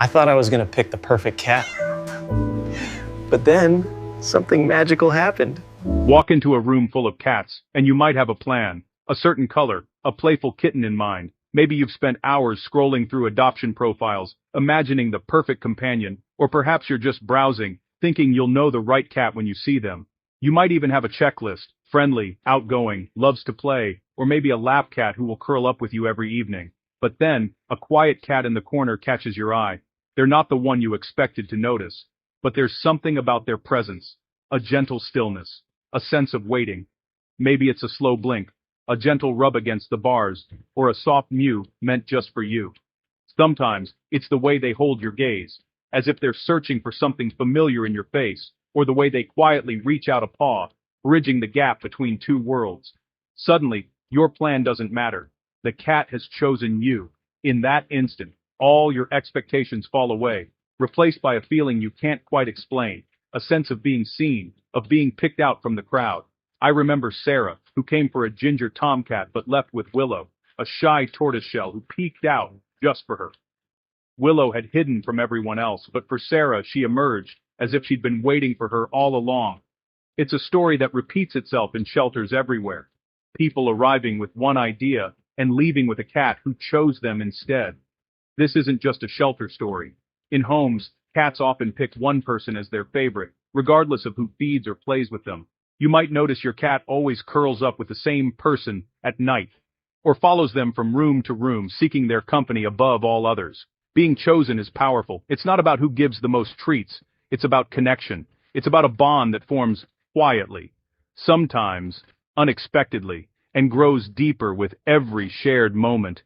I thought I was gonna pick the perfect cat. But then, something magical happened. Walk into a room full of cats, and you might have a plan, a certain color, a playful kitten in mind. Maybe you've spent hours scrolling through adoption profiles, imagining the perfect companion, or perhaps you're just browsing, thinking you'll know the right cat when you see them. You might even have a checklist: friendly, outgoing, loves to play, or maybe a lap cat who will curl up with you every evening. But then, a quiet cat in the corner catches your eye. They're not the one you expected to notice, but there's something about their presence, a gentle stillness, a sense of waiting. Maybe it's a slow blink, a gentle rub against the bars, or a soft mew meant just for you. Sometimes, it's the way they hold your gaze, as if they're searching for something familiar in your face, or the way they quietly reach out a paw, bridging the gap between two worlds. Suddenly, your plan doesn't matter. The cat has chosen you. In that instant, all your expectations fall away, replaced by a feeling you can't quite explain, a sense of being seen, of being picked out from the crowd. I remember Sarah, who came for a ginger tomcat but left with Willow, a shy tortoiseshell who peeked out just for her. Willow had hidden from everyone else, but for Sarah she emerged, as if she'd been waiting for her all along. It's a story that repeats itself in shelters everywhere. People arriving with one idea and leaving with a cat who chose them instead. This isn't just a shelter story. In homes, cats often pick one person as their favorite, regardless of who feeds or plays with them. You might notice your cat always curls up with the same person at night, or follows them from room to room, seeking their company above all others. Being chosen is powerful. It's not about who gives the most treats. It's about connection. It's about a bond that forms quietly, sometimes unexpectedly, and grows deeper with every shared moment.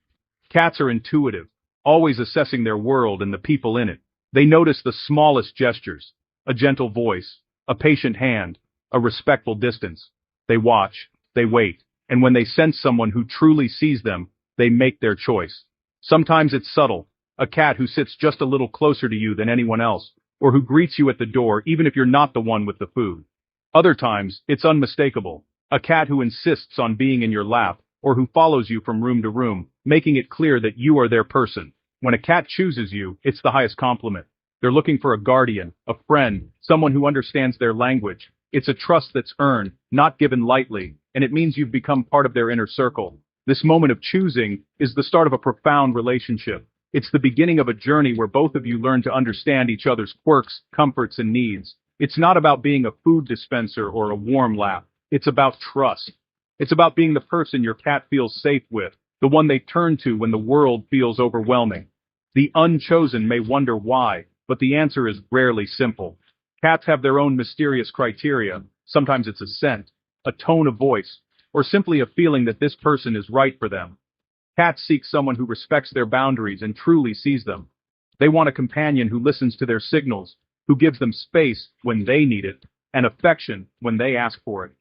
Cats are intuitive, always assessing their world and the people in it. They notice the smallest gestures, a gentle voice, a patient hand, a respectful distance. They watch, they wait, and when they sense someone who truly sees them, they make their choice. Sometimes it's subtle, a cat who sits just a little closer to you than anyone else, or who greets you at the door even if you're not the one with the food. Other times, it's unmistakable, a cat who insists on being in your lap, or who follows you from room to room, making it clear that you are their person. When a cat chooses you, it's the highest compliment. They're looking for a guardian, a friend, someone who understands their language. It's a trust that's earned, not given lightly, and it means you've become part of their inner circle. This moment of choosing is the start of a profound relationship. It's the beginning of a journey where both of you learn to understand each other's quirks, comforts, and needs. It's not about being a food dispenser or a warm lap. It's about trust. It's about being the person your cat feels safe with, the one they turn to when the world feels overwhelming. The unchosen may wonder why, but the answer is rarely simple. Cats have their own mysterious criteria. Sometimes it's a scent, a tone of voice, or simply a feeling that this person is right for them. Cats seek someone who respects their boundaries and truly sees them. They want a companion who listens to their signals, who gives them space when they need it, and affection when they ask for it.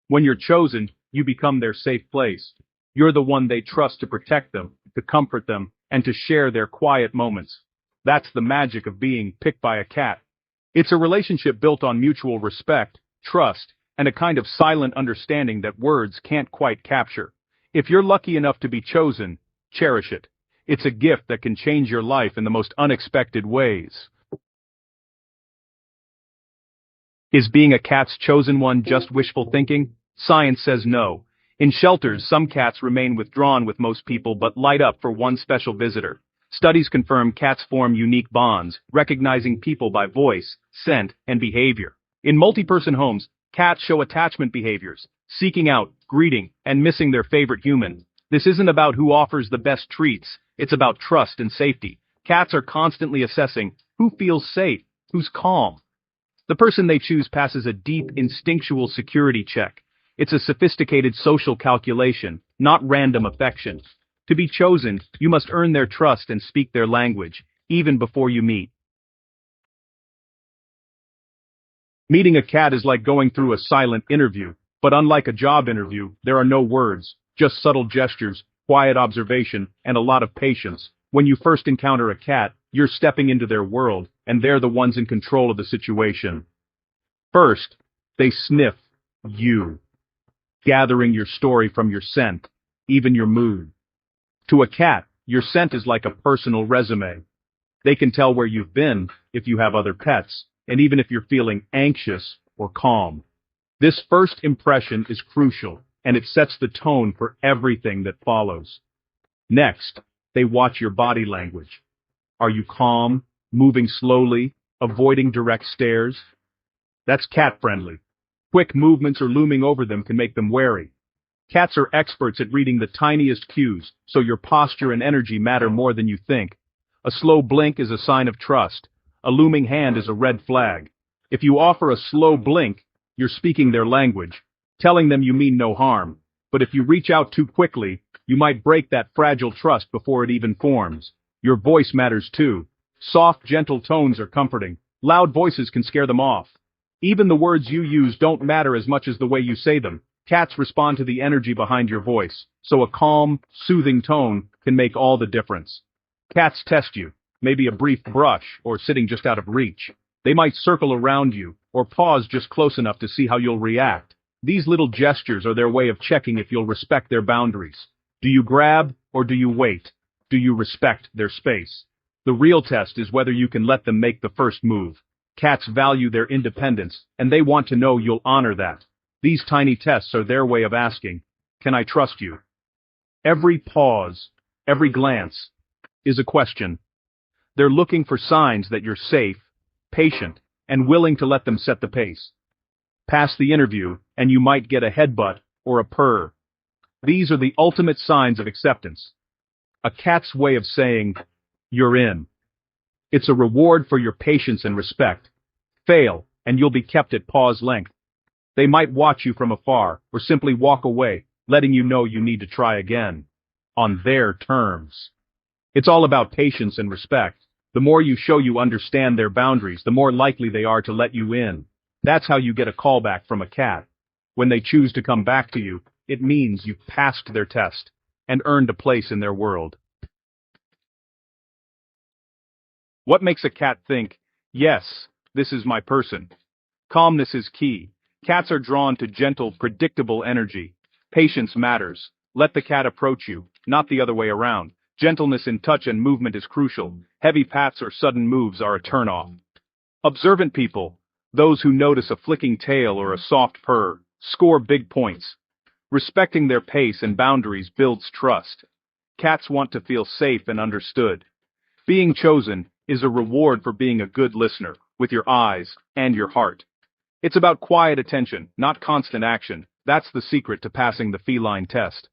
When you're chosen, you become their safe place. You're the one they trust to protect them, to comfort them, and to share their quiet moments. That's the magic of being picked by a cat. It's a relationship built on mutual respect, trust, and a kind of silent understanding that words can't quite capture. If you're lucky enough to be chosen, cherish it. It's a gift that can change your life in the most unexpected ways. Is being a cat's chosen one just wishful thinking? Science says no. In shelters, some cats remain withdrawn with most people but light up for one special visitor. Studies confirm cats form unique bonds, recognizing people by voice, scent, and behavior. In multi-person homes, cats show attachment behaviors, seeking out, greeting, and missing their favorite human. This isn't about who offers the best treats, it's about trust and safety. Cats are constantly assessing who feels safe, who's calm. The person they choose passes a deep, instinctual security check. It's a sophisticated social calculation, not random affection. To be chosen, you must earn their trust and speak their language, even before you meet. Meeting a cat is like going through a silent interview, but unlike a job interview, there are no words, just subtle gestures, quiet observation, and a lot of patience. When you first encounter a cat, you're stepping into their world, and they're the ones in control of the situation. First, they sniff you, gathering your story from your scent, even your mood. To a cat, your scent is like a personal resume. They can tell where you've been if you have other pets, and even if you're feeling anxious or calm. This first impression is crucial, and it sets the tone for everything that follows. Next, they watch your body language. Are you calm, moving slowly, avoiding direct stares? That's cat-friendly. Quick movements or looming over them can make them wary. Cats are experts at reading the tiniest cues, so your posture and energy matter more than you think. A slow blink is a sign of trust. A looming hand is a red flag. If you offer a slow blink, you're speaking their language, telling them you mean no harm. But if you reach out too quickly, you might break that fragile trust before it even forms. Your voice matters too. Soft, gentle tones are comforting. Loud voices can scare them off. Even the words you use don't matter as much as the way you say them. Cats respond to the energy behind your voice, so a calm, soothing tone can make all the difference. Cats test you, maybe a brief brush or sitting just out of reach. They might circle around you or pause just close enough to see how you'll react. These little gestures are their way of checking if you'll respect their boundaries. Do you grab or do you wait? Do you respect their space? The real test is whether you can let them make the first move. Cats value their independence, and they want to know you'll honor that. These tiny tests are their way of asking, can I trust you? Every pause, every glance, is a question. They're looking for signs that you're safe, patient, and willing to let them set the pace. Pass the interview, and you might get a headbutt or a purr. These are the ultimate signs of acceptance. A cat's way of saying, you're in. It's a reward for your patience and respect. Fail, and you'll be kept at paw's length. They might watch you from afar, or simply walk away, letting you know you need to try again. On their terms. It's all about patience and respect. The more you show you understand their boundaries, the more likely they are to let you in. That's how you get a callback from a cat. When they choose to come back to you, it means you've passed their test and earned a place in their world. What makes a cat think, yes, this is my person? Calmness is key. Cats are drawn to gentle, predictable energy. Patience matters. Let the cat approach you, not the other way around. Gentleness in touch and movement is crucial. Heavy pats or sudden moves are a turn-off. Observant people, those who notice a flicking tail or a soft purr, score big points. Respecting their pace and boundaries builds trust. Cats want to feel safe and understood. Being chosen is a reward for being a good listener, with your eyes and your heart. It's about quiet attention, not constant action. That's the secret to passing the feline test.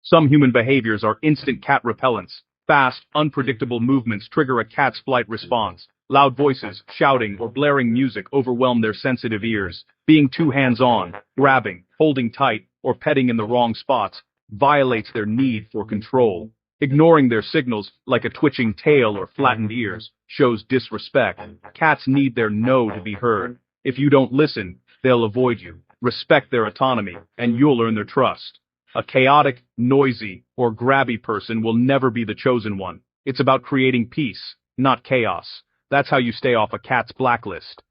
Some human behaviors are instant cat repellents. Fast, unpredictable movements trigger a cat's flight response. Loud voices, shouting, or blaring music overwhelm their sensitive ears. Being too hands-on, grabbing, holding tight, or petting in the wrong spots violates their need for control. Ignoring their signals, like a twitching tail or flattened ears, shows disrespect. Cats need their no to be heard. If you don't listen, they'll avoid you. Respect their autonomy, and you'll earn their trust. A chaotic, noisy, or grabby person will never be the chosen one. It's about creating peace, not chaos. That's how you stay off a cat's blacklist.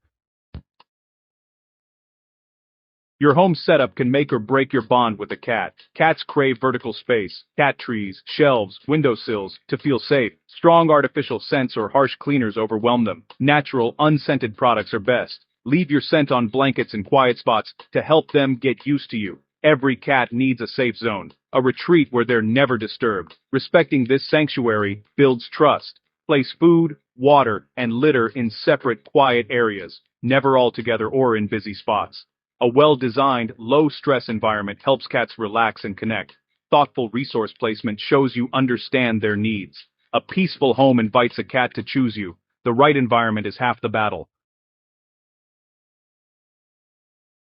Your home setup can make or break your bond with a cat. Cats crave vertical space, cat trees, shelves, windowsills, to feel safe. Strong artificial scents or harsh cleaners overwhelm them. Natural, unscented products are best. Leave your scent on blankets and quiet spots to help them get used to you. Every cat needs a safe zone, a retreat where they're never disturbed. Respecting this sanctuary builds trust. Place food, water, and litter in separate, quiet areas, never all together or in busy spots. A well-designed, low-stress environment helps cats relax and connect. Thoughtful resource placement shows you understand their needs. A peaceful home invites a cat to choose you. The right environment is half the battle.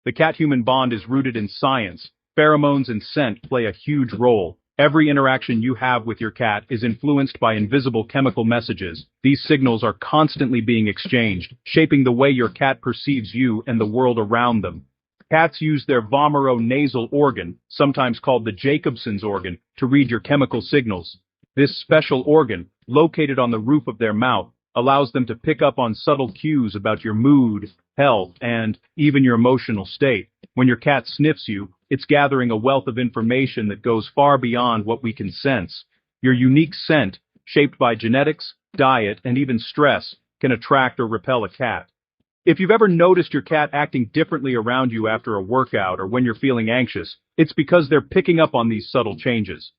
The cat-human bond is rooted in science. Pheromones and scent play a huge role. Every interaction you have with your cat is influenced by invisible chemical messages. These signals are constantly being exchanged, shaping the way your cat perceives you and the world around them. Cats use their vomeronasal organ, sometimes called the Jacobson's organ, to read your chemical signals. This special organ, located on the roof of their mouth, allows them to pick up on subtle cues about your mood, health, and even your emotional state. When your cat sniffs you, it's gathering a wealth of information that goes far beyond what we can sense. Your unique scent, shaped by genetics, diet, and even stress, can attract or repel a cat. If you've ever noticed your cat acting differently around you after a workout or when you're feeling anxious, it's because they're picking up on these subtle changes.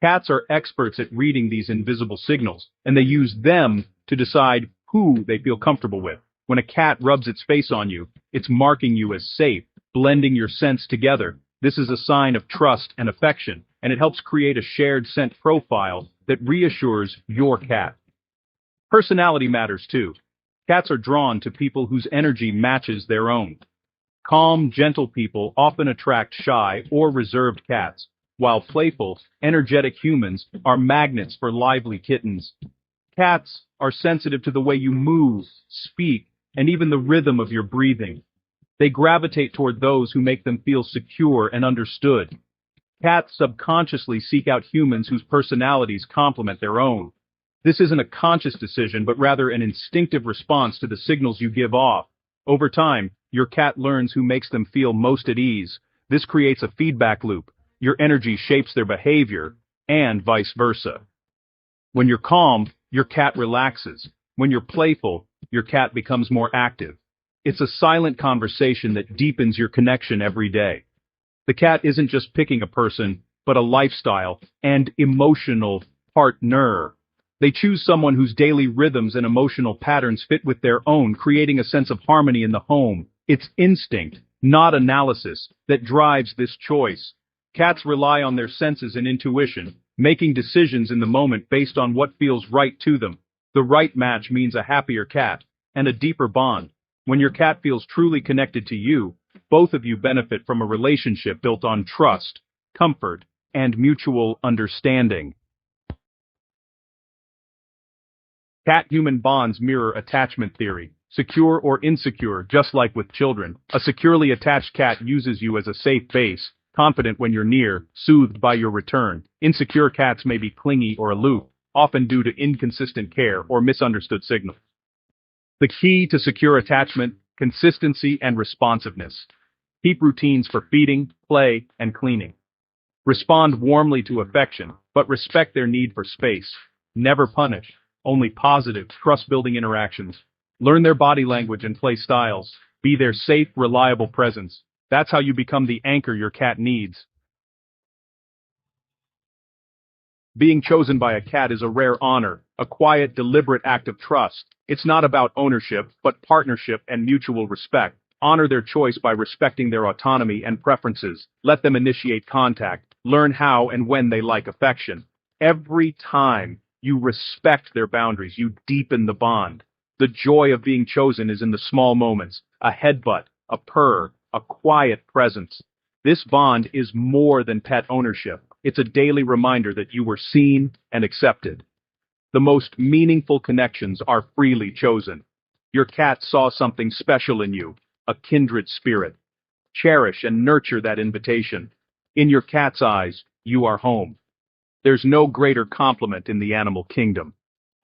Cats are experts at reading these invisible signals, and they use them to decide who they feel comfortable with. When a cat rubs its face on you, it's marking you as safe, blending your scents together. This is a sign of trust and affection, and it helps create a shared scent profile that reassures your cat. Personality matters too. Cats are drawn to people whose energy matches their own. Calm, gentle people often attract shy or reserved cats, while playful, energetic humans are magnets for lively kittens. Cats are sensitive to the way you move, speak, and even the rhythm of your breathing. They gravitate toward those who make them feel secure and understood. Cats subconsciously seek out humans whose personalities complement their own. This isn't a conscious decision, but rather an instinctive response to the signals you give off. Over time, your cat learns who makes them feel most at ease. This creates a feedback loop. Your energy shapes their behavior, and vice versa. When you're calm, your cat relaxes. When you're playful, your cat becomes more active. It's a silent conversation that deepens your connection every day. The cat isn't just picking a person, but a lifestyle and emotional partner. They choose someone whose daily rhythms and emotional patterns fit with their own, creating a sense of harmony in the home. It's instinct, not analysis, that drives this choice. Cats rely on their senses and intuition, making decisions in the moment based on what feels right to them. The right match means a happier cat and a deeper bond. When your cat feels truly connected to you, both of you benefit from a relationship built on trust, comfort, and mutual understanding. Cat-human bonds mirror attachment theory. Secure or insecure, just like with children, a securely attached cat uses you as a safe base, confident when you're near, soothed by your return. Insecure cats may be clingy or aloof, often due to inconsistent care or misunderstood signals. The key to secure attachment: consistency and responsiveness. Keep routines for feeding, play, and cleaning. Respond warmly to affection, but respect their need for space. Never punish, only positive, trust-building interactions. Learn their body language and play styles. Be their safe, reliable presence. That's how you become the anchor your cat needs. Being chosen by a cat is a rare honor, a quiet, deliberate act of trust. It's not about ownership, but partnership and mutual respect. Honor their choice by respecting their autonomy and preferences. Let them initiate contact. Learn how and when they like affection. Every time you respect their boundaries, you deepen the bond. The joy of being chosen is in the small moments: a headbutt, a purr, a quiet presence. This bond is more than pet ownership. It's a daily reminder that you were seen and accepted. The most meaningful connections are freely chosen. Your cat saw something special in you, a kindred spirit. Cherish and nurture that invitation. In your cat's eyes, you are home. There's no greater compliment in the animal kingdom.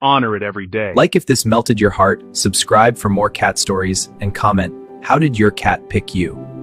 Honor it every day. Like if this melted your heart, subscribe for more cat stories, and comment, how did your cat pick you?